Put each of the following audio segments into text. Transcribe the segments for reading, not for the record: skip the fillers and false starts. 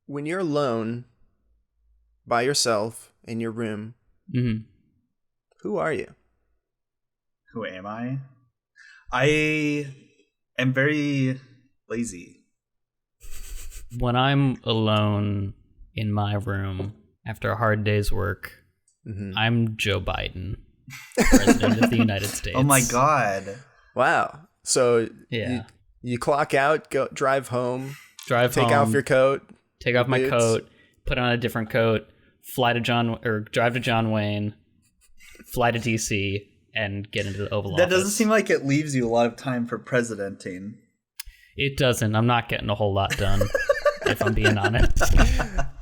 when you're alone by yourself in your room, who are you? Who am I? I am very lazy. When I'm alone in my room after a hard day's work, I'm Joe Biden, President of the United States. Oh my God. Wow. So you clock out, go drive home, take off your coat, take off my coat, put on a different coat, drive to John Wayne, fly to DC, and get into the Oval Office. That doesn't seem like it leaves you a lot of time for presidenting. It doesn't. I'm not getting a whole lot done, if I'm being honest.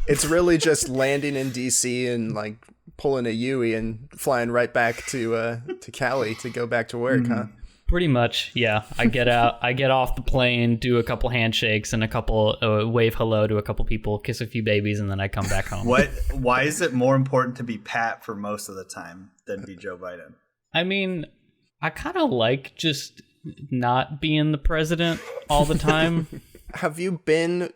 It's really just landing in DC and like pulling a Yui and flying right back to Cali to go back to work, huh? Pretty much, yeah. I get off the plane, do a couple handshakes and a couple wave hello to a couple people, kiss a few babies, and then I come back home. Why is it more important to be Pat for most of the time than be Joe Biden? I mean, I kind of like just not being the president all the time. Have you been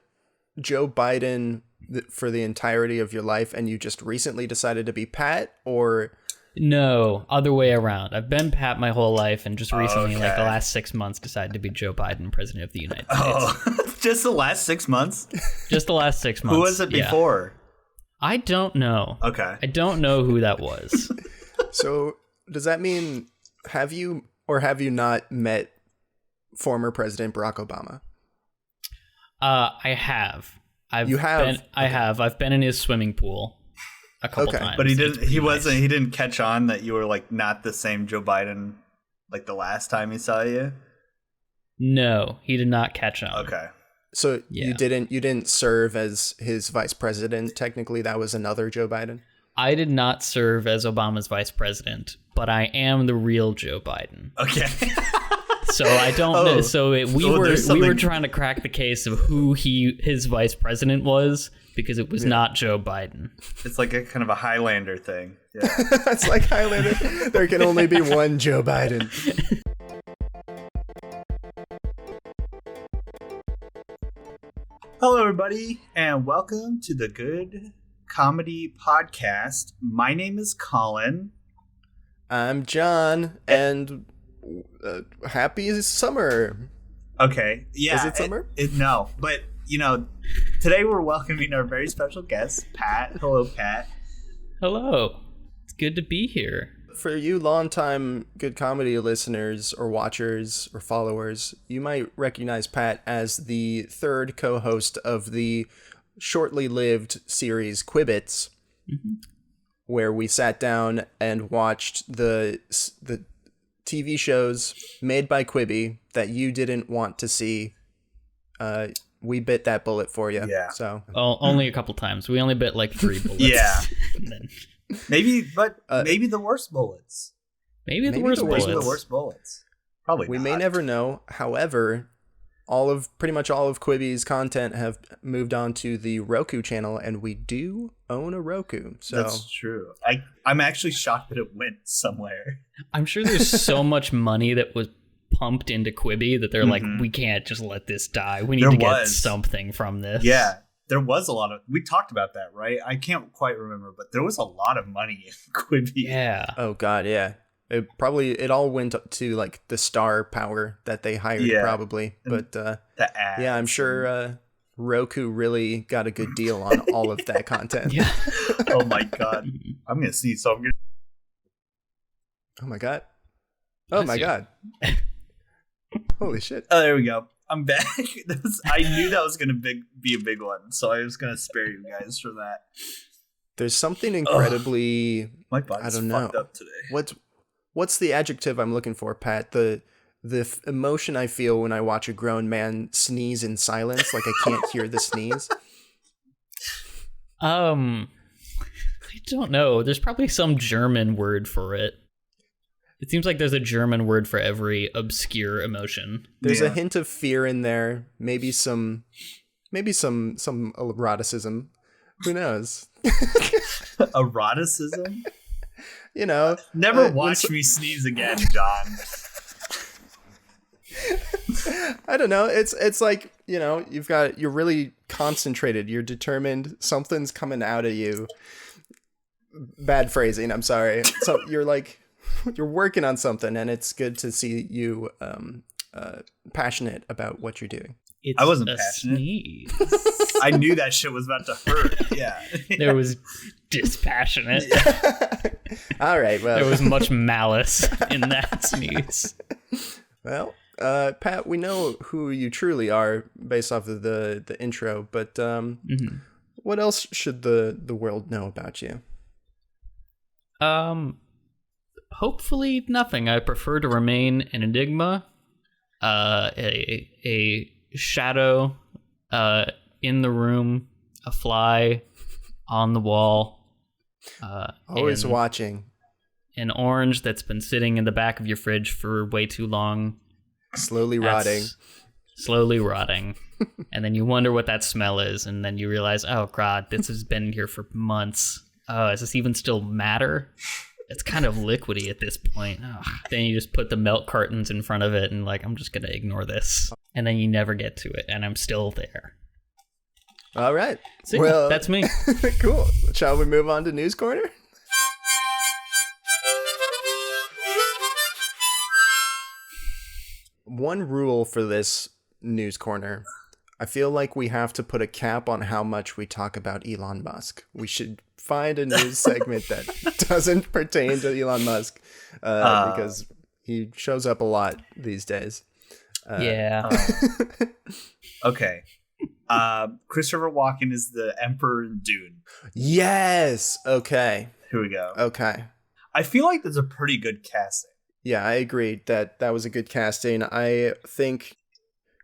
Joe Biden for the entirety of your life and you just recently decided to be Pat, or... No, other way around. I've been Pat my whole life, and just recently, like the last 6 months, decided to be Joe Biden, President of the United States. Oh, just the last 6 months? Just the last 6 months. Who was it before? I don't know. Okay. I don't know who that was. So, does that mean, have you or have you not met former President Barack Obama? I have. I have. I've been in his swimming pool a couple times. But he didn't catch on that you were like not the same Joe Biden like the last time he saw you? No, he did not catch on. Okay. So you didn't serve as his vice president. Technically, that was another Joe Biden. I did not serve as Obama's vice president, but I am the real Joe Biden. Okay. So I don't know. So we were trying to crack the case of who his vice president was, because it was not Joe Biden. It's like a kind of a Highlander thing. Yeah. It's like Highlander. There can only be one Joe Biden. Hello, everybody, and welcome to the Good Comedy Podcast. My name is Colin. I'm John, and happy summer. Okay, yeah. Is it summer? No, but, today we're welcoming our very special guest, Pat. Hello, Pat. Hello. It's good to be here. For you longtime Good Comedy listeners or watchers or followers, you might recognize Pat as the third co-host of the shortly lived series Quibbits, where we sat down and watched the TV shows made by Quibi that you didn't want to see. We bit that bullet for you. Yeah. So only a couple times. We only bit like 3 bullets. Yeah. Maybe the worst bullets. Maybe the worst bullets. Probably we not. may never know. However, pretty much all of Quibi's content have moved on to the Roku channel, and we do own a Roku. So that's true. I'm actually shocked that it went somewhere. I'm sure there's so much money that was pumped into Quibi that they're like, we can't just let this die. We need to get something from this. Yeah. There was a lot of... We talked about that, right? I can't quite remember, but there was a lot of money in Quibi. Yeah. Oh, God, yeah. It all went to, like, the star power that they hired, probably. But, the ads. Yeah, I'm sure Roku really got a good deal on all of that content. Yeah. Oh, my God. I'm going to see, so I'm going to... Oh, my God. Oh, my God. Holy shit. Oh, there we go. I'm back. I knew that was going to be a big one, so I was going to spare you guys for that. There's something incredibly... My body's fucked up today. What's the adjective I'm looking for, Pat? The emotion I feel when I watch a grown man sneeze in silence, like I can't hear the sneeze. I don't know. There's probably some German word for it. It seems like there's a German word for every obscure emotion. There's a hint of fear in there. Maybe some eroticism. Who knows? Eroticism? Never watch me sneeze again, John. I don't know. It's like, you're really concentrated. You're determined. Something's coming out of you. Bad phrasing. I'm sorry. So you're working on something, and it's good to see you passionate about what you're doing. I wasn't passionate. Sneeze. I knew that shit was about to hurt. Yeah. There was dispassionate. All right. Well, there was much malice in that sneeze. Well, Pat, we know who you truly are based off of the intro, but what else should the world know about you? Hopefully nothing. I prefer to remain an enigma, a shadow in the room, a fly on the wall. Always watching. An orange that's been sitting in the back of your fridge for way too long. Slowly rotting. And then you wonder what that smell is, and then you realize, oh god, this has been here for months. Is this even still matter? It's kind of liquidy at this point. Then you just put the milk cartons in front of it and I'm just going to ignore this. And then you never get to it, and I'm still there. All right. So, well, that's me. Cool. Shall we move on to News Corner? One rule for this News Corner. I feel like we have to put a cap on how much we talk about Elon Musk. We should find a news segment that doesn't pertain to Elon Musk because he shows up a lot these days. Yeah. Okay. Christopher Walken is the Emperor in Dune. Yes. Okay. Here we go. Okay. I feel like that's a pretty good casting. Yeah, I agree that was a good casting. I think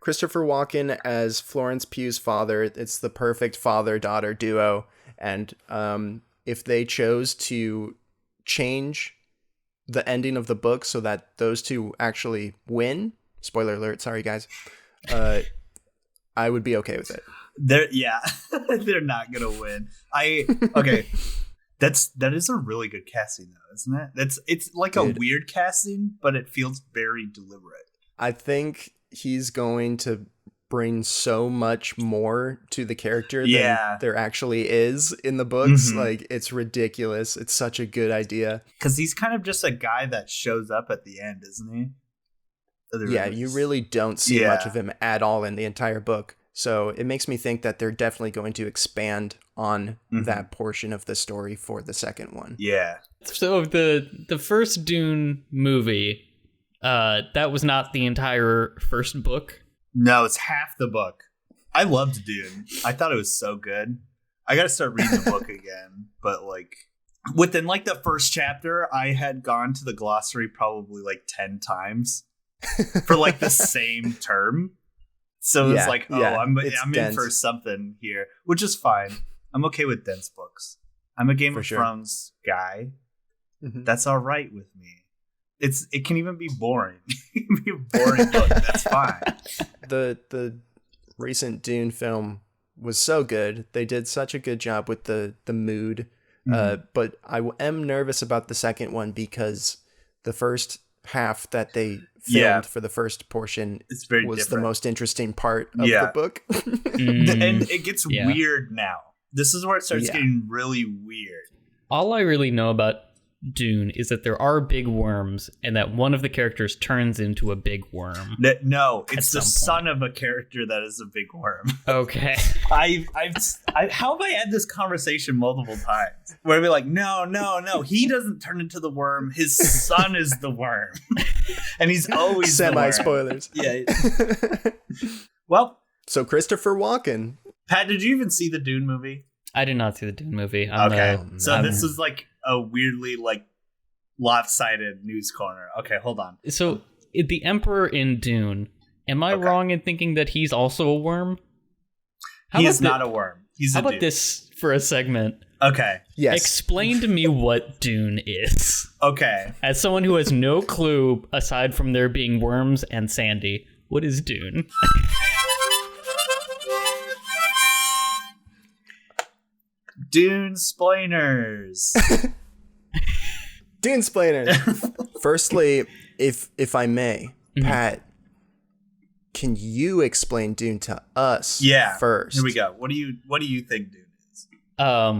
Christopher Walken as Florence Pugh's father, it's the perfect father-daughter duo. And if they chose to change the ending of the book so that those two actually win, spoiler alert, sorry guys, I would be okay with it. They're not gonna win. Okay. That is a really good casting though, isn't it? It's like Dude, a weird casting, but it feels very deliberate. I think he's going to bring so much more to the character than there actually is in the books. Mm-hmm. It's ridiculous. It's such a good idea. Because he's kind of just a guy that shows up at the end, isn't he? Yeah, you really don't see much of him at all in the entire book. So it makes me think that they're definitely going to expand on that portion of the story for the second one. Yeah. So the first Dune movie, that was not the entire first book? No, it's half the book. I loved Dune. I thought it was so good. I got to start reading the book again. But within the first chapter, I had gone to the glossary probably 10 times for the same term. So it's I'm in for something here, which is fine. I'm okay with dense books. I'm a Game of Thrones guy. Mm-hmm. That's all right with me. It can even be boring. It can be a boring book. That's fine. The recent Dune film was so good. They did such a good job with the mood. Mm-hmm. But I am nervous about the second one because the first half that they filmed for the first portion was different. The most interesting part of the book. And it gets weird now. This is where it starts getting really weird. All I really know about Dune is that there are big worms and that one of the characters turns into a big worm. No, it's the son of a character that is a big worm. Okay. How have I had this conversation multiple times where I'd be like, no, he doesn't turn into the worm. His son is the worm. And he's always semi-spoilers. Yeah. Well. So Christopher Walken. Pat, did you even see the Dune movie? I did not see the Dune movie. This is a weirdly lopsided news corner. Okay, hold on. So the Emperor in Dune, am I wrong in thinking that he's also a worm? He is not a worm. He's a dude. How about this for a segment? Okay. Yes. Explain to me what Dune is. Okay. As someone who has no clue aside from there being worms and sandy, what is Dune? Dune-splainers. Dune-splainers. Firstly, if I may, Pat, can you explain Dune to us first? Here we go. What do you think Dune is?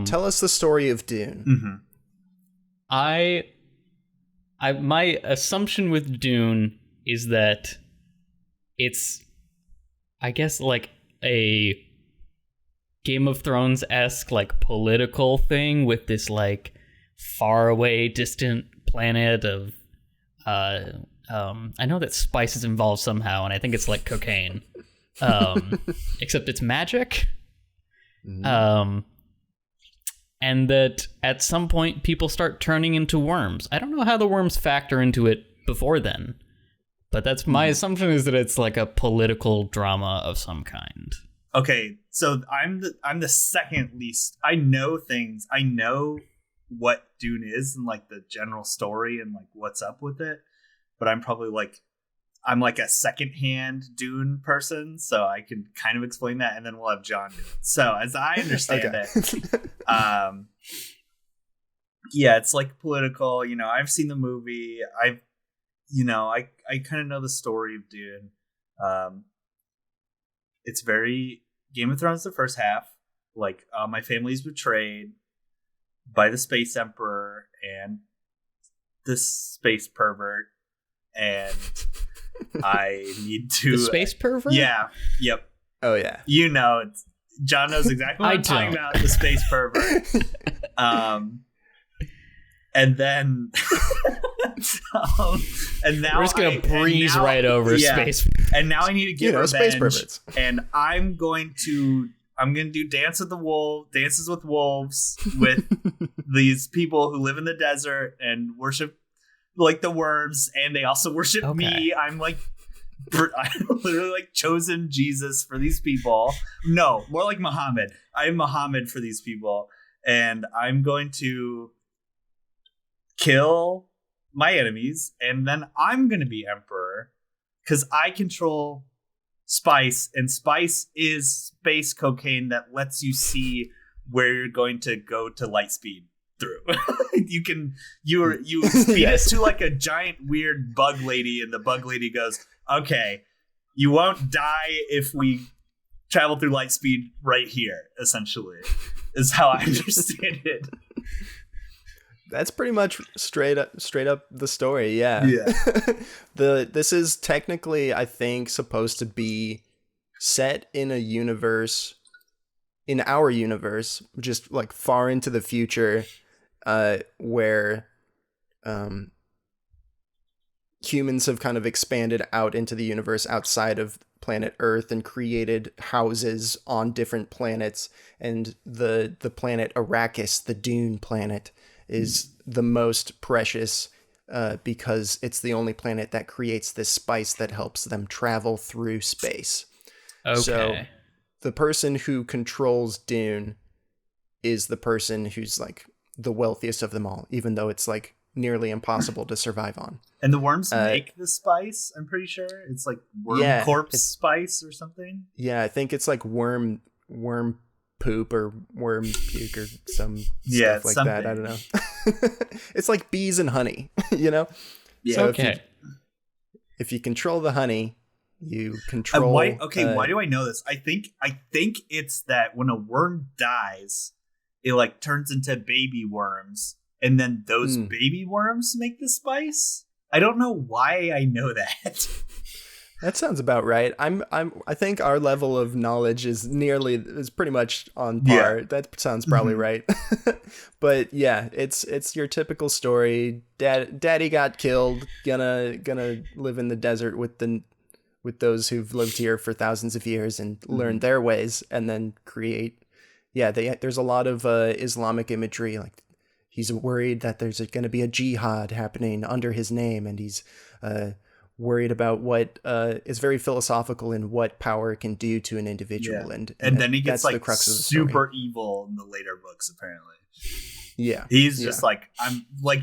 Tell us the story of Dune. Mm-hmm. My assumption with Dune is that it's, I guess, like a Game of Thrones-esque like political thing with this like faraway, distant planet of I know that spice is involved somehow, and I think it's like cocaine. Except it's magic. And that at some point people start turning into worms. I don't know how the worms factor into it before then, but that's my assumption, is that it's like a political drama of some kind. Okay, so I'm the second least. I know things. I know what Dune is and like the general story and like what's up with it, but I'm probably like a secondhand Dune person, so I can kind of explain that, and then we'll have John do it. So as I understand it, yeah, it's like political. You know, I've seen the movie. I kind of know the story of Dune. It's very Game of Thrones. The first half, like my family's betrayed by the space emperor and this space pervert, and I need to... The space pervert? Yeah. Yep. Oh, yeah. You know, John knows exactly what I'm talking about, the space pervert. And then... and now we're just going to breeze right over space. And now I need to get revenge. Space perverts. And I'm going to do dances with wolves with these people who live in the desert and worship like the worms, and they also worship me. I'm literally like chosen Jesus for these people. No, more like Muhammad. I'm Muhammad for these people, and I'm going to kill my enemies, and then I'm going to be emperor because I control spice, and spice is space cocaine that lets you see where you're going to go to light speed through. you speed it to like a giant weird bug lady, and the bug lady goes, okay, you won't die if we travel through light speed right here, essentially, is how I understand it. That's pretty much straight up the story. Yeah. This is technically, I think, supposed to be set in a universe, in our universe, just like far into the future, where humans have kind of expanded out into the universe outside of planet Earth and created houses on different planets, and the planet Arrakis, the Dune planet, is the most precious because it's the only planet that creates this spice that helps them travel through space. Okay. So the person who controls Dune is the person who's like the wealthiest of them all, even though it's like nearly impossible to survive on. And the worms make the spice, I'm pretty sure. It's like worm corpse spice or something. Yeah, I think it's like worm poop or worm puke or some stuff like something. That. I don't know. It's like bees and honey, you know? Yeah. So if you control the honey, you control... why do I know this? I think it's that when a worm dies, it like turns into baby worms, and then those baby worms make the spice. I don't know why I know that. That sounds about right. I think our level of knowledge is pretty much on par. Yeah. That sounds probably right. But yeah, it's your typical story. Daddy got killed, gonna live in the desert with those who've lived here for thousands of years and learn their ways, and then create. Yeah, there's a lot of Islamic imagery. Like he's worried that there's going to be a jihad happening under his name, and he's worried about what is very philosophical in what power can do to an individual. Yeah. And then he gets like the crux of the super story. Evil in the later books, apparently. Yeah. He's just like,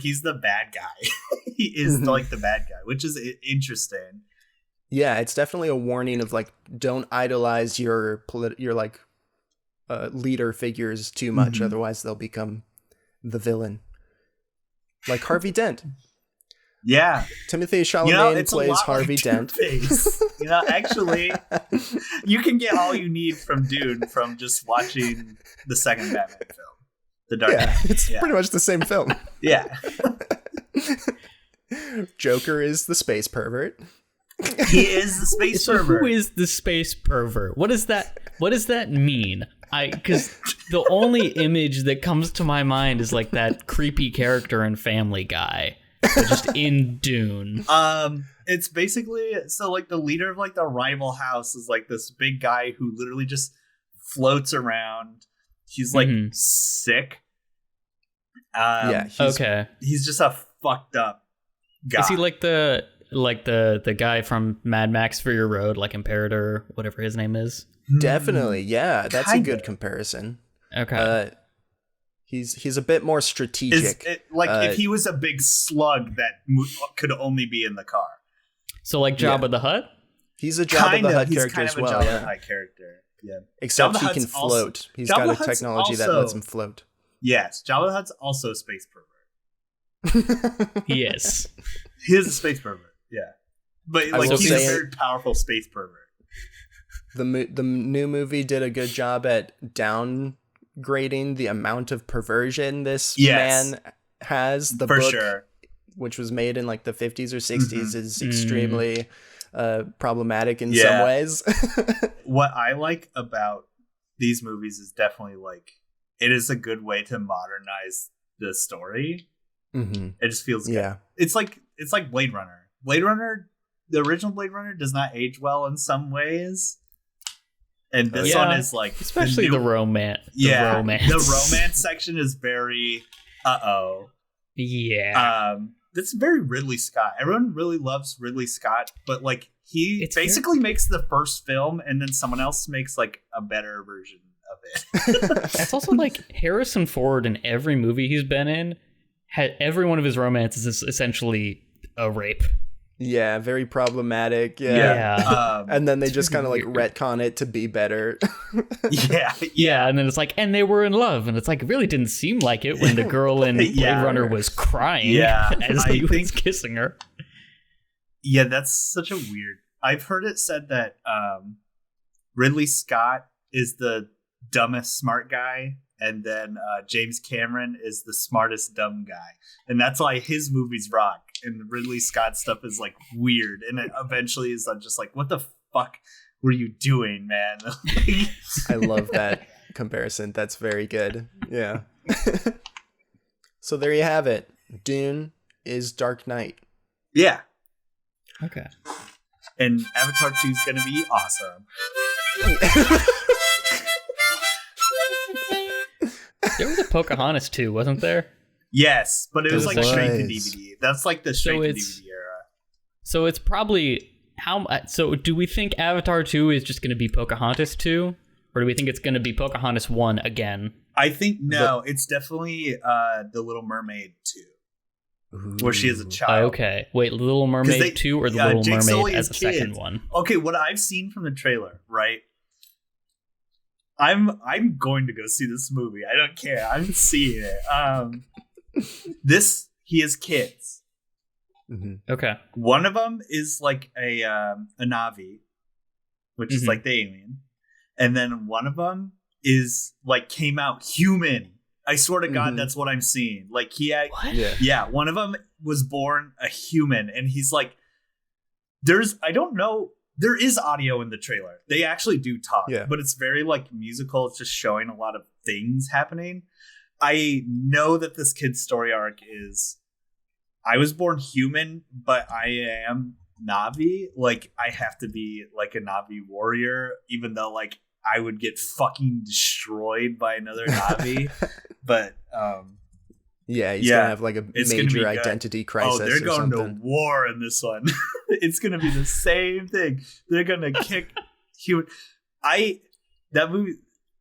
he's the bad guy. He is like the bad guy, which is interesting. Yeah, it's definitely a warning of like, don't idolize your like leader figures too much, otherwise they'll become the villain. Like Harvey Dent. Yeah. Timothy Chalamet It's plays a lot Harvey like Dent. Two-Face. Actually, you can get all you need from Dune from just watching the second Batman film, The Dark Knight. Yeah, it's pretty much the same film. Yeah. Joker is the space pervert. He is the space pervert. Who is the space pervert? What does that mean? Because the only image that comes to my mind is like that creepy character in Family Guy, but just in Dune. It's basically like the leader of like the rival house is like this big guy who literally just floats around. He's like sick. He's just a fucked up guy. Is he like the guy from Mad Max Fury Road, like Imperator, whatever his name is? Definitely, yeah. That's Kinda. a good comparison. Okay. He's a bit more strategic. If he was a big slug that could only be in the car. So like Jabba the Hutt? He's a Jabba the Hutt character kind as of a well, Jabba yeah. the Hutt character. Yeah. Except Jabba he Hutt's can float. He's Jabba got a Hutt's technology that also- lets him float. Yes, Jabba the Hutt's also a space pervert. Yes. He is a space pervert. Yeah. But I like will he's a say- very powerful space pervert. The new movie did a good job at downgrading the amount of perversion this man has. The for book, sure. which was made in like the 50s or 60s, is extremely problematic in some ways. What I like about these movies is definitely like it is a good way to modernize the story. It just feels good. Yeah. It's like Blade Runner. The original Blade Runner does not age well in some ways. And this one is like especially the romance. The romance section is very Yeah. That's very Ridley Scott. Everyone really loves Ridley Scott, but like he basically makes the first film and then someone else makes like a better version of it. It's also like Harrison Ford in every movie he's been in, every one of his romances is essentially a rape. Yeah, very problematic. Yeah. And then they just kind of like retcon it to be better. Yeah, and then it's like, and they were in love, and it's like, it really didn't seem like it when the girl in Blade Runner was crying as he was kissing her. Yeah, that's such a weird. I've heard it said that Ridley Scott is the dumbest smart guy, and then James Cameron is the smartest dumb guy, and that's why his movies rock. And Ridley Scott stuff is like weird, and it eventually is just like, what the fuck were you doing, man? I love that comparison. That's very good. Yeah. So there you have it. Dune is Dark Knight. Yeah. Okay. And Avatar 2 is gonna be awesome. There was a Pocahontas too, wasn't there? Yes, but it was like straight to was. DVD. That's like the straight to DVD era. So it's probably so do we think Avatar 2 is just going to be Pocahontas 2, or do we think it's going to be Pocahontas 1 again? I think it's definitely The Little Mermaid 2, where she is a child. Okay, wait, Little Mermaid 2 or The Little Jake Mermaid Sully as is a second kids. one? Okay, what I've seen from the trailer, right? I'm going to go see this movie. I don't care. I'm seeing it. He has kids. Okay. One of them is like a Na'vi, which is like the alien, and then one of them is like came out human. I swear to God, that's what I'm seeing. Like one of them was born a human, and he's like, I don't know. There is audio in the trailer. They actually do talk, but it's very like musical. It's just showing a lot of things happening. I know that this kid's story arc is, I was born human, but I am Na'vi. Like, I have to be like a Na'vi warrior, even though like I would get fucking destroyed by another Na'vi. But he's gonna have like a major identity crisis. Oh, they're going to war in this one. It's gonna be the same thing. They're gonna kick human. That movie,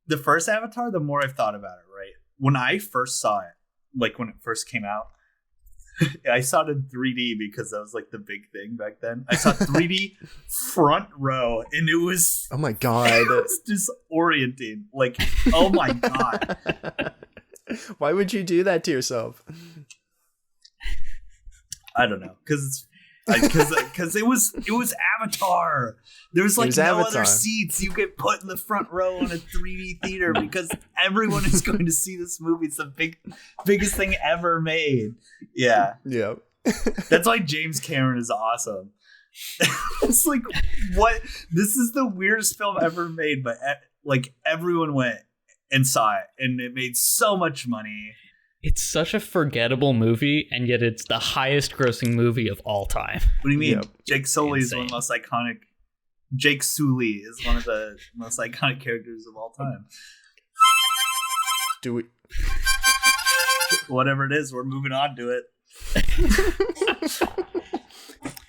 the first Avatar. The more I've thought about it, right? When I first saw it, like when it first came out, I saw it in 3D because that was like the big thing back then. I saw 3D front row, and it was, oh my God, it was disorienting. Like, oh my God. Why would you do that to yourself? I don't know, because it was Avatar. There's like no Avatar. other seats. You get put in the front row in a 3D theater because everyone is going to see this movie. It's the biggest thing ever made. Yeah. Yeah. That's why James Cameron is awesome. It's like, what? This is the weirdest film ever made, but like everyone went and saw it, and it made so much money. It's such a forgettable movie, and yet it's the highest grossing movie of all time. What do you mean? Yep. Jake Sully is one of the most iconic. Jake Sully is one of the most iconic characters of all time. Do we? Whatever it is, we're moving on to it.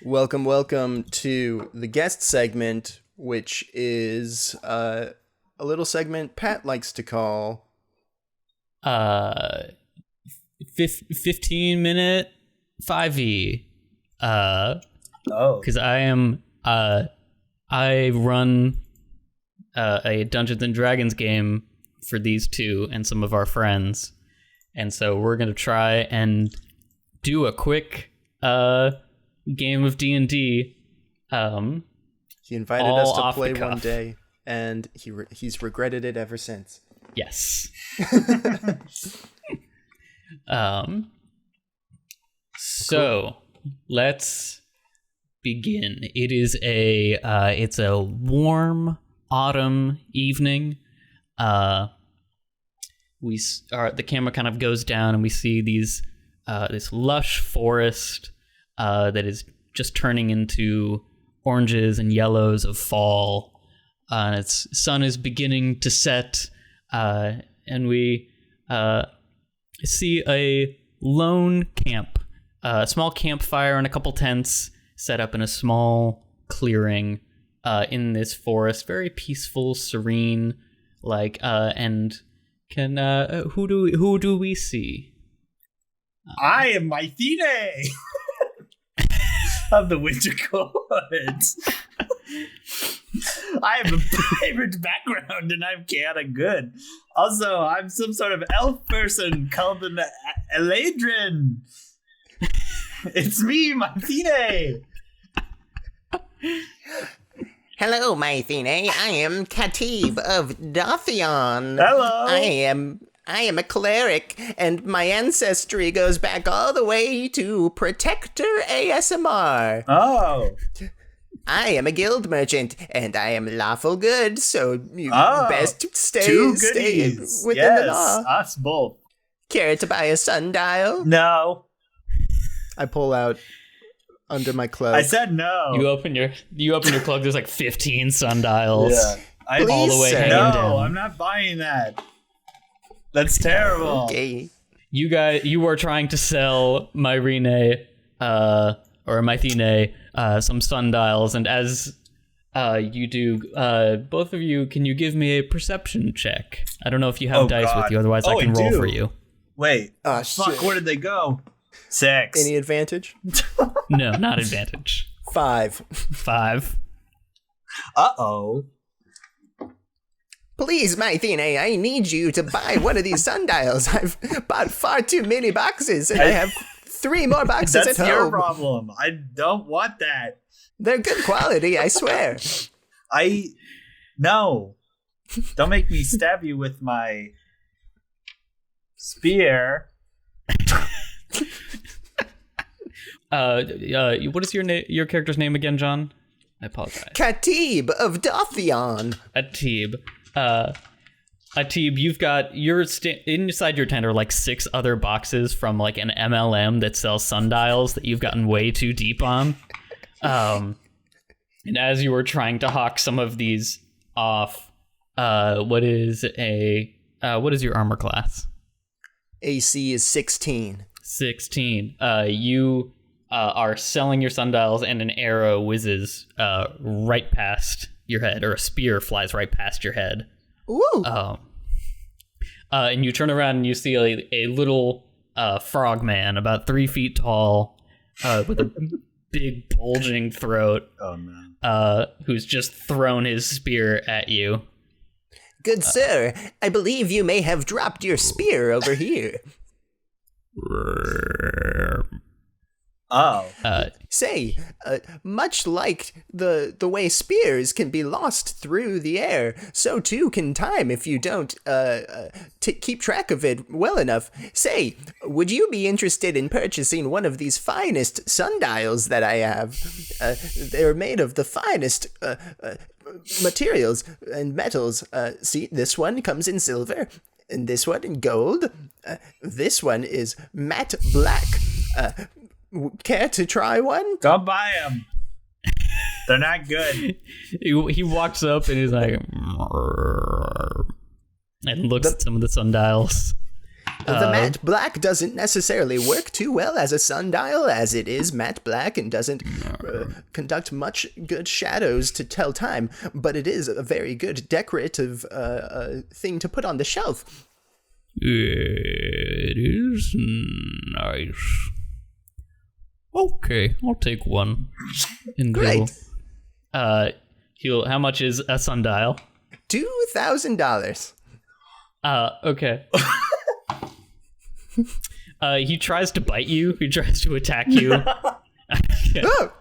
Welcome to the guest segment, which is a little segment Pat likes to call 15-minute 5e. Because I run a Dungeons and Dragons game for these two and some of our friends, and so we're gonna try and do a quick game of D&D. He invited us to off the play cuff. one day, and he's regretted it ever since. Yes. So let's begin. It is it's a warm autumn evening. The camera kind of goes down, and we see this lush forest that is just turning into oranges and yellows of fall. And its sun is beginning to set, and we see a lone camp, a small campfire and a couple tents set up in a small clearing in this forest. Very peaceful, serene, and can who do we see? I am Mythene of the Winter Court. I have a pirate background and I'm chaotic good. Also, I'm some sort of elf person called an Eladrin. It's me, Mythene. Hello, Mythene. I am Katib of Dothion. Hello. I am a cleric, and my ancestry goes back all the way to Protector ASMR. Oh. I am a guild merchant, and I am lawful good, so you best stay within the law. Us both. Care to buy a sundial? No. I pull out under my cloak. I said no. You open your cloak. There's like 15 sundials. Yeah. All the way Sir. hanging No, down. I'm not buying that. That's terrible. Okay. You are trying to sell Mythene, some sundials, and as you do, both of you, can you give me a perception check? I don't know if you have dice with you, otherwise I can roll for you. Wait. Oh, Fuck, shit. where did they go? 6. Any advantage? No, not advantage. 5. 5. Uh-oh. Please, Mythene, I need you to buy one of these sundials. I've bought far too many boxes, and I have 3 more boxes That's at your home. problem. I don't want that. They're good quality, I swear. No. Don't make me stab you with my spear. What is your character's name again, John? I apologize. Katib of Dothion. Atib. Atib, inside your tent are like 6 other boxes from like an MLM that sells sundials that you've gotten way too deep on. And as you were trying to hawk some of these off, what is your armor class? AC is 16. 16. You are selling your sundials, and an arrow whizzes right past your head, or a spear flies right past your head. Ooh. And you turn around and you see a little frog man about 3 feet tall, with a big bulging throat. Oh no. Who's just thrown his spear at you. Good sir, I believe you may have dropped your spear over here. Oh. Say, much like the way spears can be lost through the air, so too can time if you don't keep track of it well enough. Say, would you be interested in purchasing one of these finest sundials that I have? They're made of the finest materials and metals. See, this one comes in silver, and this one in gold. This one is matte black. Care to try one? Don't buy them. They're not good. He walks up and he's like, and looks at some of the sundials. The matte black doesn't necessarily work too well as a sundial, as it is matte black and doesn't conduct much good shadows to tell time, but it is a very good decorative thing to put on the shelf. It is nice. Okay, I'll take one. And Great. How much is a sundial? $2,000. Okay. He tries to bite you. He tries to attack you. Oh,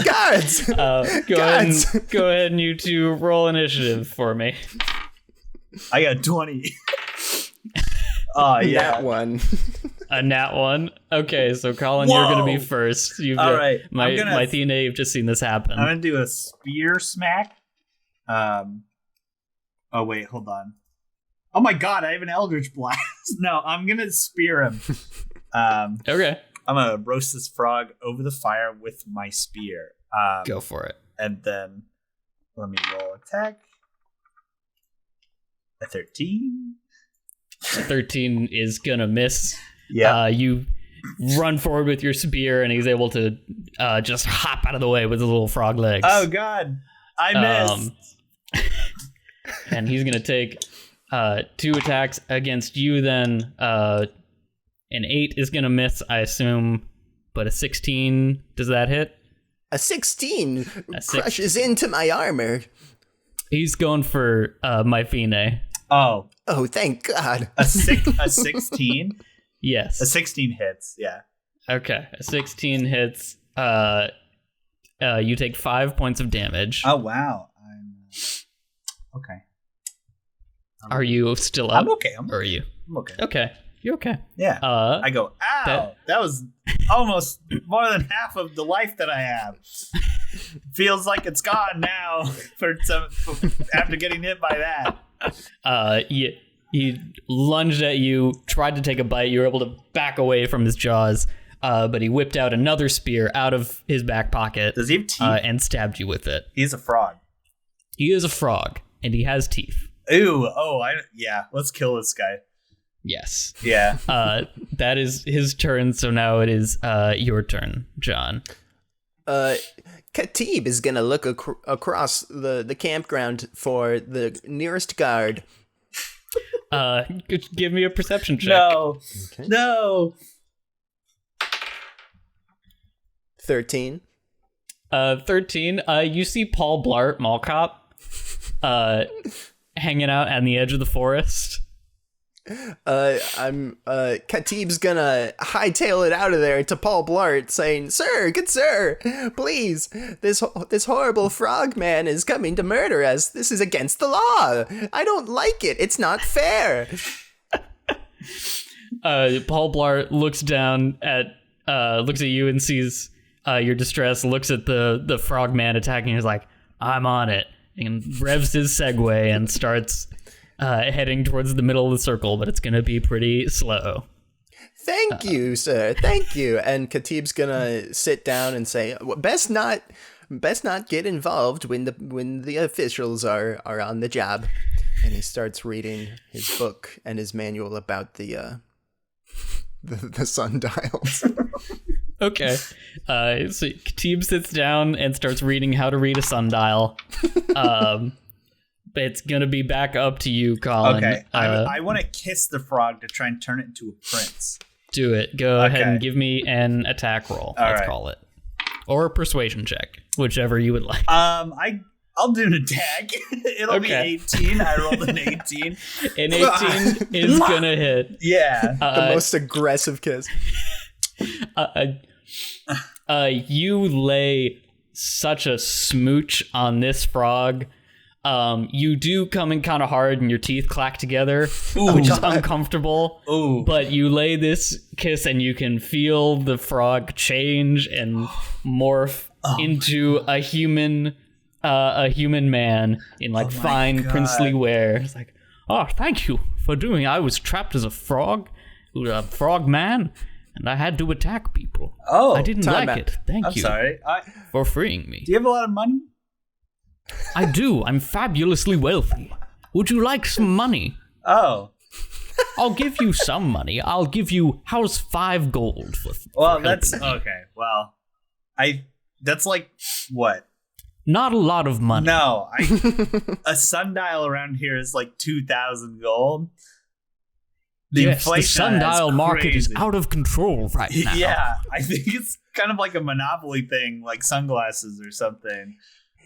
guards! Go ahead and you two roll initiative for me. I got 20. Oh, yeah. That one. A nat one. Okay, so Colin, Whoa. you're gonna be first. All right. My Athena, you've just seen this happen. I'm going to do a spear smack. Oh, wait, hold on. Oh my god, I have an Eldritch Blast. No, I'm going to spear him. Okay. I'm going to roast this frog over the fire with my spear. Go for it. And then let me roll attack. A 13. 13 is gonna miss. Yeah. You run forward with your spear, and he's able to just hop out of the way with his little frog legs. Oh god, I missed. And he's gonna take 2 attacks against you. Then an 8 is gonna miss, I assume, but a 16, does that hit? A 16 crushes into my armor. He's going for my Fine. Oh, thank God. a 16. Yes. A 16 hits. Yeah. Okay, a 16 hits. You take 5 points of damage. Oh wow. I'm okay. Are you still up? I'm okay. Or are you? I'm okay. Okay, you're okay. Yeah. I go, ow! That was almost more than half of the life that I have. Feels like it's gone now after getting hit by that. He lunged at you, tried to take a bite. You were able to back away from his jaws, but he whipped out another spear out of his back pocket. Does he have teeth? And stabbed you with it. He's a frog. He is a frog, and he has teeth. Ooh, yeah. Let's kill this guy. Yes. Yeah. That is his turn, so now it is your turn, John. Khatib is gonna look across the campground for the nearest guard. Give me a perception check. No. Okay. No. 13. 13. You see Paul Blart, Mall Cop, hanging out on the edge of the forest. Khatib's gonna hightail it out of there to Paul Blart, saying, "Sir, good sir, please, this horrible frog man is coming to murder us. This is against the law. I don't like it. It's not fair." Paul Blart looks at you and sees your distress. Looks at the frog man attacking. He's like, "I'm on it," and revs his Segway and starts heading towards the middle of the circle, but it's going to be pretty slow. Thank you, sir. Thank you. And Khatib's gonna sit down and say, "Best not get involved when the officials are on the job." And he starts reading his book and his manual about the sundials. Okay. So Khatib sits down and starts reading how to read a sundial. It's gonna be back up to you, Colin. Okay. I want to kiss the frog to try and turn it into a prince. Do it. Go ahead and give me an attack roll. Let's call it, or a persuasion check, whichever you would like. I'll do an attack. It'll be 18. I rolled an 18. An 18 is gonna hit. Yeah. The most aggressive kiss. You lay such a smooch on this frog. You do come in kind of hard and your teeth clack together, which is uncomfortable. But you lay this kiss and you can feel the frog change and morph into a human man in like fine princely wear. It's like, oh, thank you for doing it. I was trapped as a frog man, and I had to attack people. Oh, I didn't like it. Thank you. Sorry. For freeing me. Do you have a lot of money? I do. I'm fabulously wealthy. Would you like some money? Oh. I'll give you some money. I'll give you, how's 5 gold for that's helping me? okay. Well, that's like what? Not a lot of money. No, a sundial around here is like 2,000 gold. The sundial market is out of control right now. Yeah, I think it's kind of like a monopoly thing, like sunglasses or something.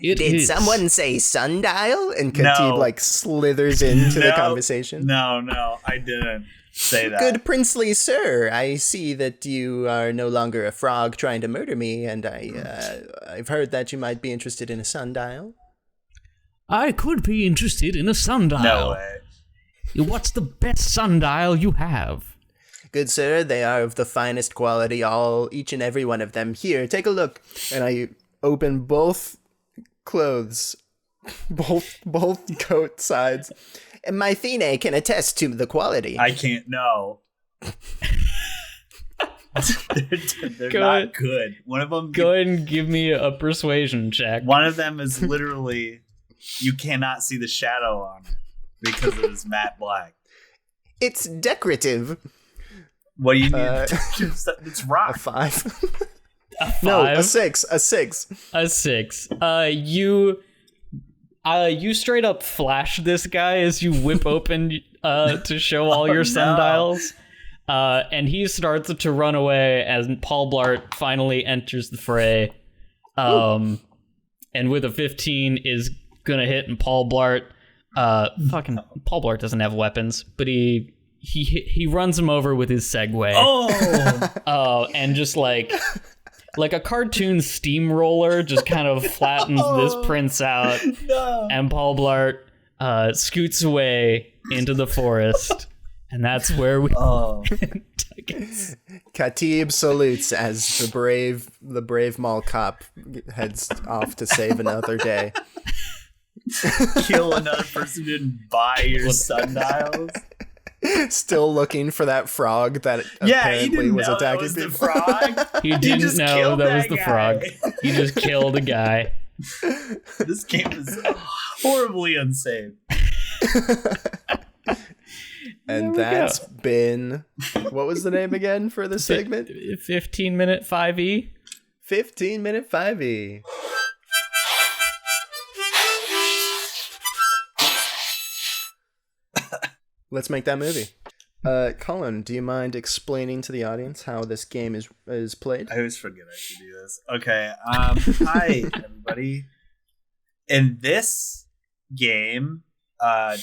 Did someone say sundial? And Khatib slithers into the conversation. No, I didn't say that. Good princely sir, I see that you are no longer a frog trying to murder me, and I've heard that you might be interested in a sundial. I could be interested in a sundial. No way. What's the best sundial you have? Good sir, they are of the finest quality, each and every one of them. Here, take a look. And I open both clothes, both coat sides, and my Thine can attest to the quality. I can't know. they're not good. One of them. Go ahead and give me a persuasion check. One of them is literally, you cannot see the shadow on it because it is matte black. It's decorative. What do you need? It's rock. A 5. A 5? No, a 6. A 6. A 6. You straight up flash this guy as you whip open to show all your sundials. And he starts to run away as Paul Blart finally enters the fray. And with a 15 is gonna hit, and Paul Blart Paul Blart doesn't have weapons, but he runs him over with his Segway. And just like a cartoon steamroller just kind of flattens this prince out. No. And Paul Blart scoots away into the forest. And that's where we Khatib salutes as the brave mall cop heads off to save another day. Kill another person who didn't buy your sundials. Still looking for that frog that apparently was attacking people. The frog. He didn't know that was the frog. He just killed a guy. This game is horribly unsafe. And that's been, what was the name again for this segment? 15-minute 5e. 15-minute 5e. Let's make that movie. Colin, do you mind explaining to the audience how this game is played? I always forget I should do this. Okay. Hi, everybody. In this game,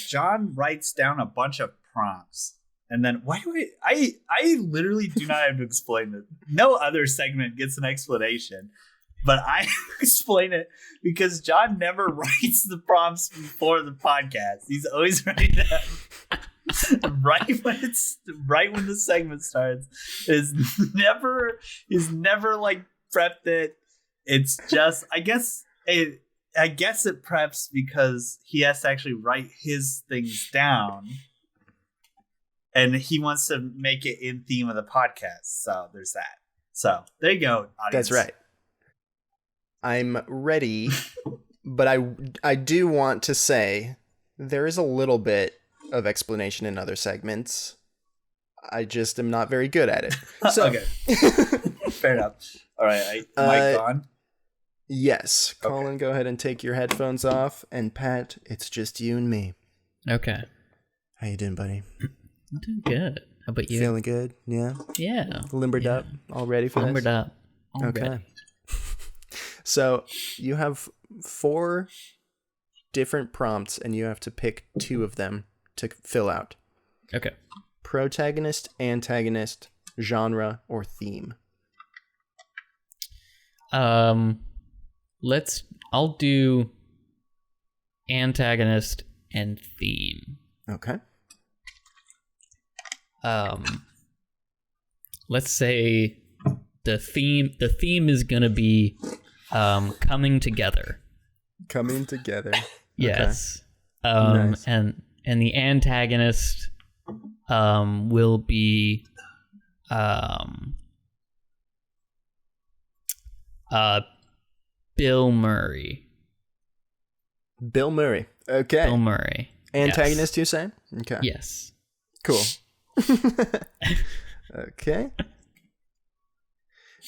John writes down a bunch of prompts. And then why do I literally do not have to explain this. No other segment gets an explanation. But I explain it because John never writes the prompts before the podcast. He's always writing them right when the segment starts. He's never like prepped it. It's just I guess it preps because he has to actually write his things down. And he wants to make it in theme of the podcast. So there's that. So there you go, audience. That's right. I'm ready, but I do want to say there is a little bit of explanation in other segments. I just am not very good at it. So okay. Fair enough. All right. Am I gone? Yes. Colin, go ahead and take your headphones off. And Pat, it's just you and me. Okay. How you doing, buddy? I'm doing good. How about you? Feeling good? Yeah? Yeah. Limbered up? All ready for Limbered this? up. All okay. ready. So you have 4 different prompts, and you have to pick 2 of them to fill out. Okay. Protagonist, antagonist, genre, or theme. I'll do antagonist and theme. Okay. Let's say the theme is gonna be coming together. Coming together. Yes. Nice. And the antagonist will be Bill Murray. Bill Murray. Okay. Bill Murray. Antagonist, you say? Okay. Yes. Cool. Okay.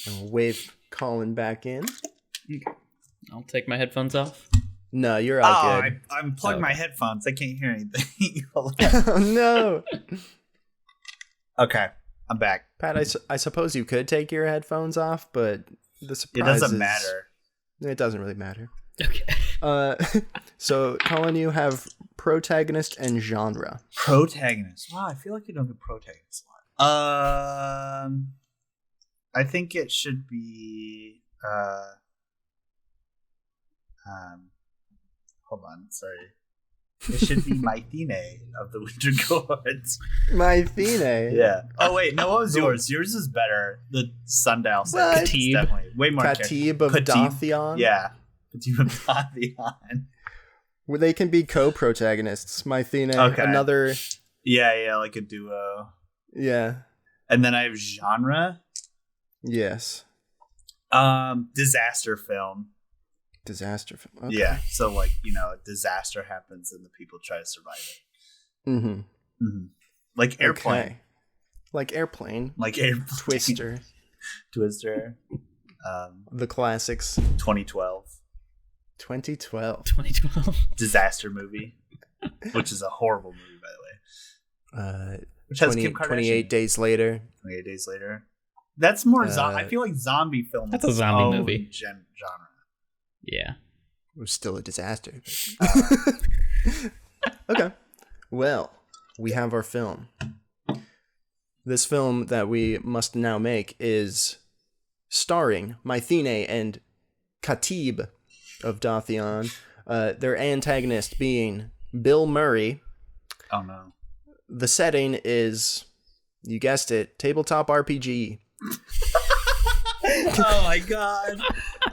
And we'll wave Colin back in. I'll take my headphones off. No, you're all good. I unplugged my headphones. I can't hear anything. Oh, no. Okay, I'm back. Pat, I suppose you could take your headphones off, but the surprise It doesn't is- matter. It doesn't really matter. Okay. So, Colin, you have protagonist and genre. Protagonist. Wow, I feel like you don't get protagonist a lot. I think it should be. Hold on, sorry. It should be Mythene of the Winter Guards. Mythene. Yeah. Oh wait, no. What was yours? Yours is better. The Sundial set. What? It's definitely way more. Khatib of Dothion. Yeah. Khatib of Dothion. Well, they can be co-protagonists. Mythene, Okay. another. Yeah, like a duo. Yeah. And then I have genre. Yes. Disaster film. Disaster film. Okay. Yeah. So like, a disaster happens and the people try to survive it. Mm-hmm. Mm-hmm. Like Airplane. Okay. Like Airplane. Like Airplane. Twister. Twister. The classics. 2012. 2012. 2012. Disaster movie. Which is a horrible movie, by the way. Which has Kim Kardashian. 28 Days Later. 28 Days Later. That's more I feel like zombie film. That's a zombie movie. Genre. Yeah. It was still a disaster. Okay. Well, we have our film. This film that we must now make is starring Mythene and Khatib of Dothion. Their antagonist being Bill Murray. Oh no. The setting is, you guessed it, tabletop RPG. Oh my god.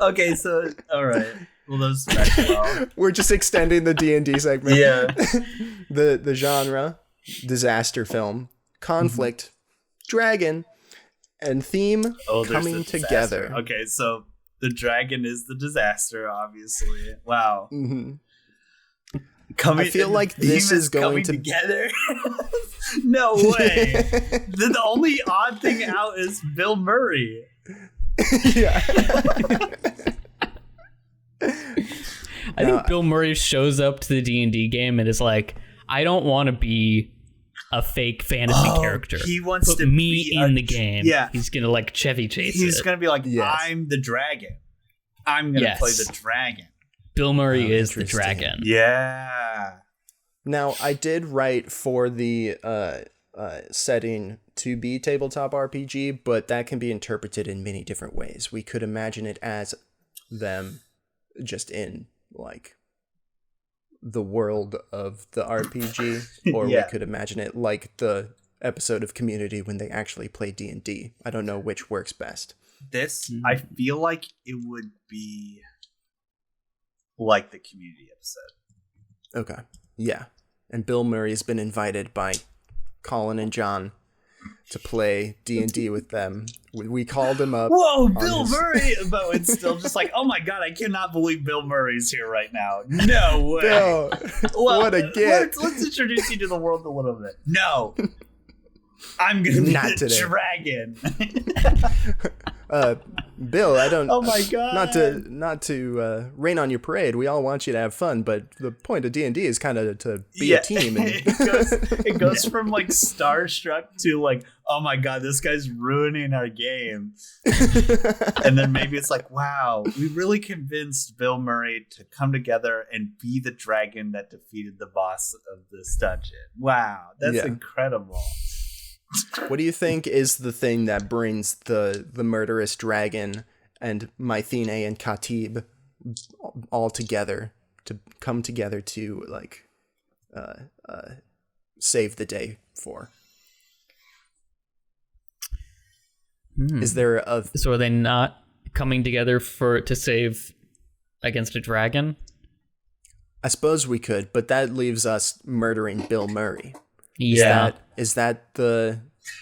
Okay, so all right. Well, those match well. We're just extending the D&D segment. Yeah. The genre, disaster film, conflict, dragon, and theme there's coming the disaster. together. Okay, so the dragon is the disaster, obviously. Wow. Mm-hmm. Coming, I feel like the this theme is going coming to together. No way. The only odd thing out is Bill Murray. Yeah. I think Bill Murray shows up to the D&D game and is like, I don't want to be a fake fantasy character. He wants Put to me be in the game. Yeah. He's going to like Chevy chase He's it. going to be like, Yes. I'm the dragon. I'm going to Yes. play the dragon. Bill Murray is the interesting. dragon. Yeah. Now, I did write for the setting to be tabletop RPG, but that can be interpreted in many different ways. We could imagine it as them just in, like, the world of the RPG, or Yeah. we could imagine it like the episode of Community when they actually play D&D. I don't know which works best. This, I feel like it would be like the Community episode. Okay. Yeah. And Bill Murray has been invited by Colin and John to play D&D with them. We called him up. Whoa, on Bill his- Murray! But it's still just like, oh my god, I cannot believe Bill Murray's here right now. No way. Bill, Well, what a gift. Let's introduce you to the world a little bit. No. I'm going to be Not the today. dragon. Bill, I don't. Oh my god. Not to rain on your parade. We all want you to have fun, but the point of D&D is kind of to be Yeah. a team. And it goes from like starstruck to like, oh my god, this guy's ruining our game. And then maybe it's like, wow, we really convinced Bill Murray to come together and be the dragon that defeated the boss of this dungeon. Wow, that's Yeah. incredible. What do you think is the thing that brings the murderous dragon and Mythene and Khatib all together to come together to like save the day for. Is there a So are they not coming together to save against a dragon? I suppose we could, but that leaves us murdering Bill Murray. Yeah. Is that the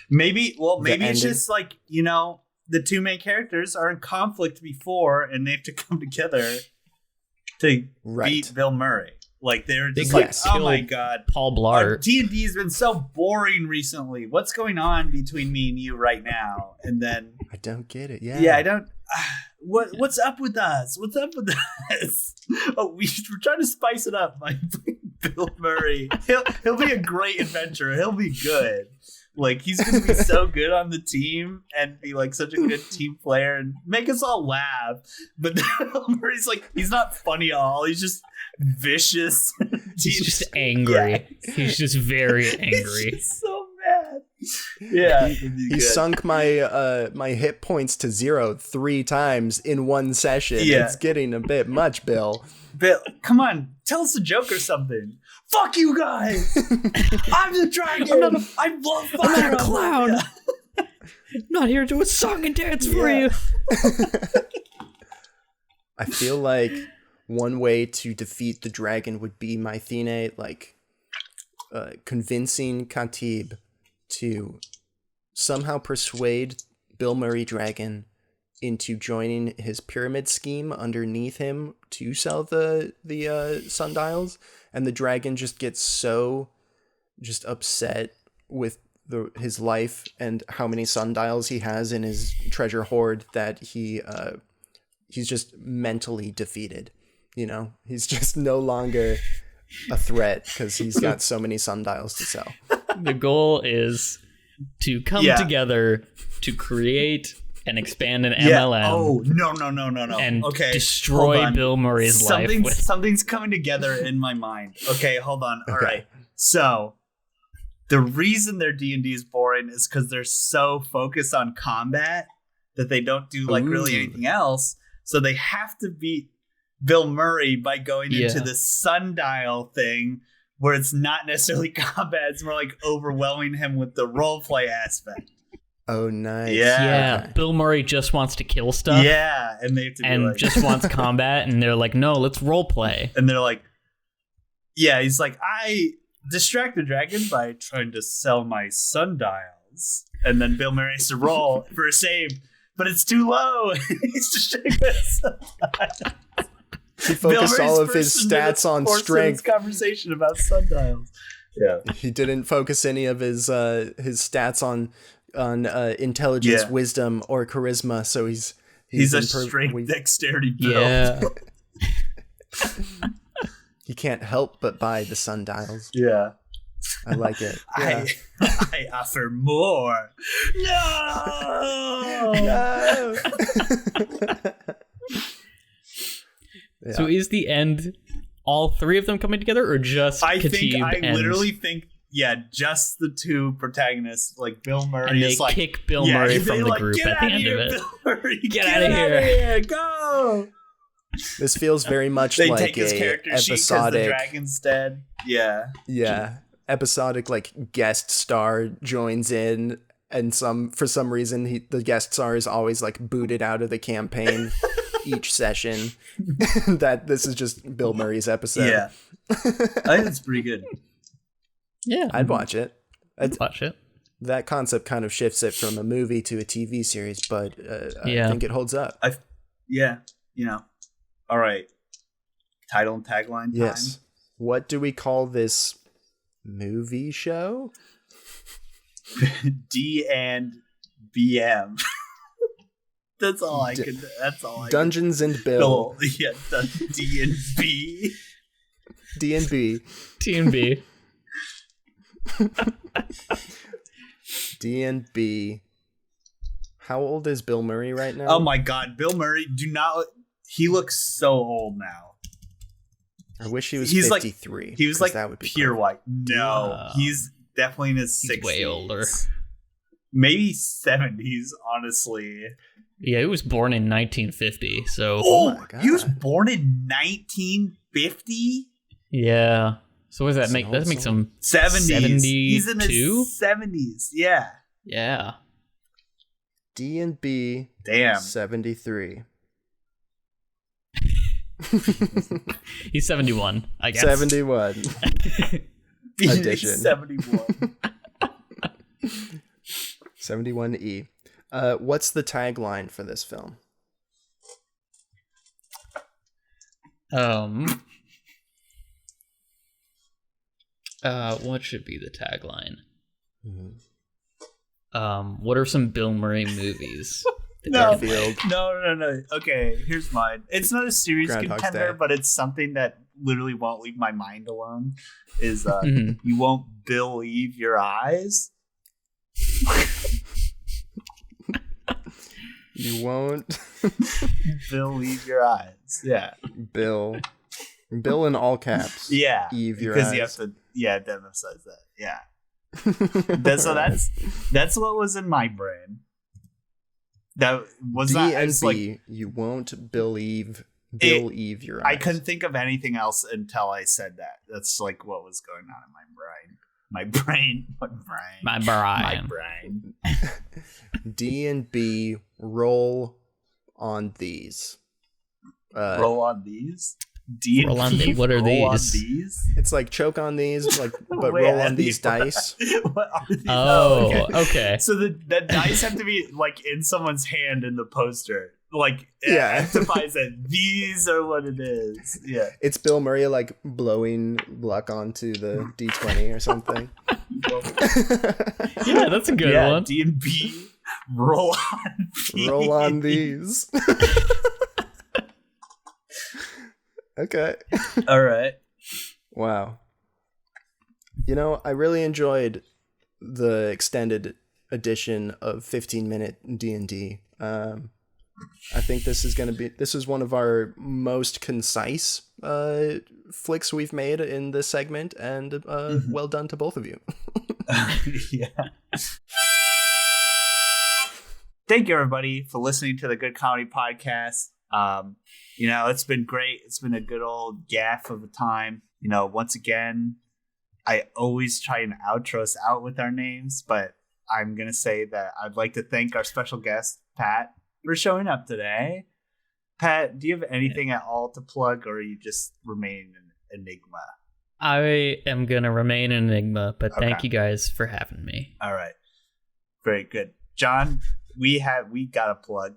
maybe it's ending? just like, you know, the two main characters are in conflict before and they have to come together to beat Bill Murray. Like they're just like, oh my god, Paul Blart. D&D has been so boring recently. What's going on between me and you right now? And then I don't get it. yeah, I don't. What's up with us? What's up with us? Oh, we're trying to spice it up by Bill Murray. He'll be a great adventurer. He'll be good. Like he's gonna be so good on the team and be like such a good team player and make us all laugh. But Bill Murray's like, he's not funny at all. He's just vicious. He's just angry. Yeah. He's just very angry. He's just so mad. Yeah, he sunk my my hit points to 0 3 times in one session. Yeah. It's getting a bit much, Bill. Bill, come on, tell us a joke or something. Fuck you guys! I'm the dragon. I love fire. I'm not a clown. Yeah. Not here to do a song and dance for you. I feel like one way to defeat the dragon would be Mythene, like convincing Khatib to somehow persuade Bill Murray Dragon into joining his pyramid scheme underneath him to sell the sundials, and the dragon just gets so just upset with his life and how many sundials he has in his treasure hoard that he's just mentally defeated. You know, he's just no longer a threat because he's got so many sundials to sell. The goal is to come together to create and expand an MLM. Oh, no. And okay, destroy Bill Murray's life. Something's coming together in my mind. Okay, hold on. All right. So the reason their D&D is boring is because they're so focused on combat that they don't do like really anything else. So they have to beat Bill Murray by going into the sundial thing where it's not necessarily combat. It's more like overwhelming him with the roleplay aspect. Oh, nice. Yeah. Okay. Bill Murray just wants to kill stuff. Yeah. And they have to be like, just wants combat. And they're like, no, let's role play. And they're like, yeah, he's like, I distract the dragon by trying to sell my sundials. And then Bill Murray has to roll for a save, but it's too low. He's distracting the sundials. He focused all of his stats on strength. Conversation about sundials. Yeah. He didn't focus any of his stats on intelligence, wisdom, or charisma. So he's a strength dexterity Bill. Yeah. He can't help but buy the sundials. Yeah. I like it. Yeah. I offer more. No. Yeah. So is the end all three of them coming together, or just Khatib I literally think, just the two protagonists, like Bill Murray, and they is like, kick Bill Murray from the group at the end of it. Bill Murray, get out of here! Go! This feels very much they like take his character sheet because the dragon's dead. Yeah. Episodic like guest star joins in, and for some reason the guest star is always like booted out of the campaign. Each session. That this is just Bill Murray's episode. Yeah. I think it's pretty good. Yeah. I'd watch it. Watch it. That concept kind of shifts it from a movie to a TV series, but I think it holds up. All right. Title and tagline time. Yes. What do we call this movie show? D and BM. That's all I could. Dungeons and Bill. Yeah, D and B. D and B. T&B. D and B. How old is Bill Murray right now? Oh my God, Bill Murray! He looks so old now. I wish he was 53. He was like that would be pure perfect. white. No, he's definitely in his 60s. Way older. Maybe 70s, honestly. Yeah, he was born in 1950, so... Oh, my God. he was born in 1950? Yeah. So what does that That's make? an That old makes soul. him 70s. He's in 72? his 70s. Yeah. Yeah. D&B Damn. 73. He's 71, I guess. 71. Edition. 71. 71E. What's the tagline for this film? What should be the tagline? What are some Bill Murray movies? No. Field. No. Okay, here's mine. It's not a serious Groundhog's contender, Day. but it's something that literally won't leave my mind alone. Is Mhm. you won't believe your eyes? You won't. Believe your eyes. Yeah. Bill in all caps. Yeah. Eve your because eyes. you have to emphasize that. Yeah. That's what was in my D brain. That was not and it's B. like You won't believe your eyes. I couldn't think of anything else until I said that. That's like what was going on in my brain. My brain. D and B roll on these. Roll on these. D Roll on and B. what are roll these? On these. It's like choke on these, like but Wait, roll on these dice. What are these? Oh, okay. So the dice have to be like in someone's hand in the poster. Like it Yeah. identifies that these are what it is. Yeah. It's Bill Murray like blowing luck onto the D20 or something. Yeah, that's a good one. D and B. Roll on these. Roll on these. Okay. All right. Wow. You know, I really enjoyed the extended edition of 15-minute D&D. I think this is one of our most concise flicks we've made in this segment, and well done to both of you. Yeah. Thank you, everybody, for listening to the Good Comedy Podcast. It's been great. It's been a good old gaff of a time. Once again, I always try and outro us out with our names, but I'm going to say that I'd like to thank our special guest, Pat, for showing up today. Pat, do you have anything at all to plug, or you just remain an enigma? I am going to remain an enigma, but thank Okay. you guys for having me. All right. Very good. John, we got a plug.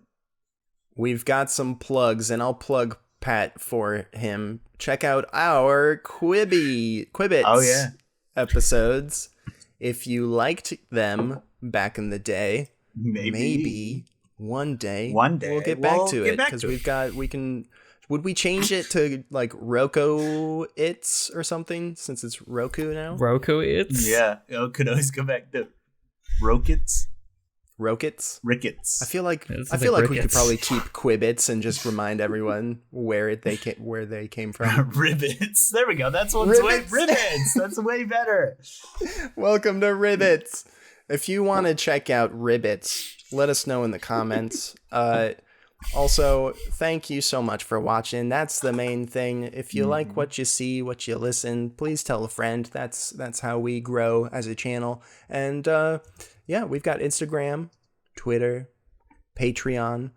We've got some plugs, and I'll plug Pat for him. Check out our Quibbits episodes. If you liked them back in the day, maybe one day we'll get back to it, because would we change it to like Roku It's or something, since it's Roku now? Roku it's? Yeah. Could always go back to Rokits. Rickets. I feel like It's we could rickets. probably keep Quibbits and just remind everyone where they came from. Ribbits. There we go. That's what's Ribbits. Ribbits. That's way better. Welcome to Ribbits. If you want to check out Ribbits, let us know in the comments. Also, thank you so much for watching. That's the main thing. If you like what you see, what you listen, please tell a friend. That's how we grow as a channel. And we've got Instagram, Twitter, Patreon,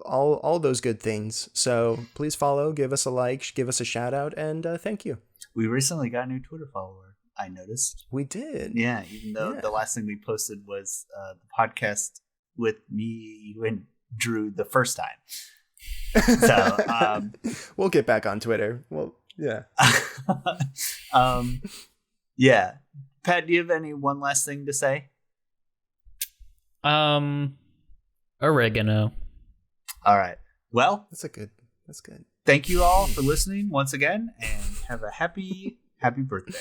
all those good things. So please follow, give us a like, give us a shout out, and thank you. We recently got a new Twitter follower, I noticed. We did. Yeah, even though the last thing we posted was the podcast with me, you, and Drew the first time. So, we'll get back on Twitter. Well, yeah. Yeah. Pat, do you have one last thing to say? Oregano. All right. Well, That's good. thank you all for listening once again, and have a happy birthday.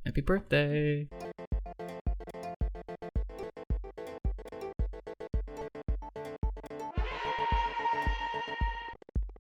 Happy birthday.